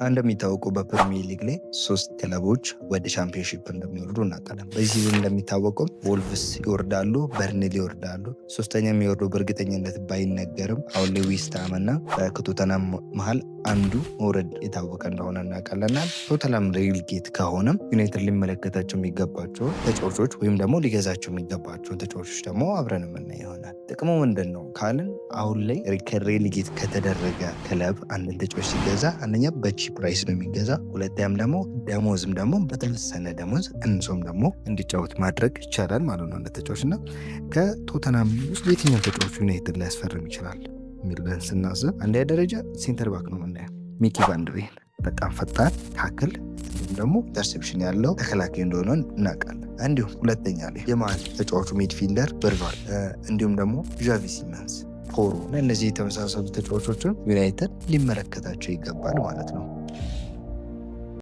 እንደሚታወቀው በፕሪሚየር ሊግ ላይ 3 ክለቦች ወደ ቻምፒዮንሺፕ እንደሚወርዱ እናውቃለን። በዚህ ሲዝን እንደሚታወቀው ወልቭስ ይወርዳሉ፣ በርንሊ ይወርዳሉ። ሶስተኛ የሚወርደው በእርግጠኝነት ባይነገርም አሁን ላይ ዌስትሃም እና ከቶተናም መሀል አንዱ መውረድ የታወቀ እንደሆነ እናውቃለና ቶተናም ሬሌጌት ከሆነም ዩናይትድ ሊመለከታቸው የሚገባቸው ተጫዋቾች ወይም ደግሞ ሊገዛቸው የሚገባቸውን ተጫዋቾች ደግሞ አብረን የምናይ ይሆናል። ጥቅሙ ምንድን ነው ካልን አሁን ላይ ሬሌጌት ከተደረገ ክለብ አንድን ተጫዋች ሲገዛ አንደኛ በቺፕ ፕራይስ ነው የሚገዛ፣ ሁለተኛም ደግሞ ደሞዝም ደግሞ በተወሰነ ደሞዝ እንሶም ደግሞ እንዲጫወት ማድረግ ይቻላል ማለት ነው ለተጫዋች እና ከቶተናም ውስጥ የትኛው ተጫዋች ዩናይትድ ሊያስፈርም ይችላል የሚለን ስናስብ አንደኛ ደረጃ ሴንተር ባክ ነው የምናየው። ሚኪ ቫን ደ ቬን በጣም ፈጣን ታክል እንዲሁም ደግሞ ኢንተርሴፕሽን ያለው ተከላካይ እንደሆነ እናውቃለን። እንዲሁም ሁለተኛ ላይ የመሃል ተጫዋቹ ሚድፊልደር በርቫል እንዲሁም ደግሞ ዣቪ ሲመንስ ፖሮ እና እነዚህ የተመሳሰሉ ተጫዋቾችን ዩናይትድ ሊመለከታቸው ይገባል ማለት ነው።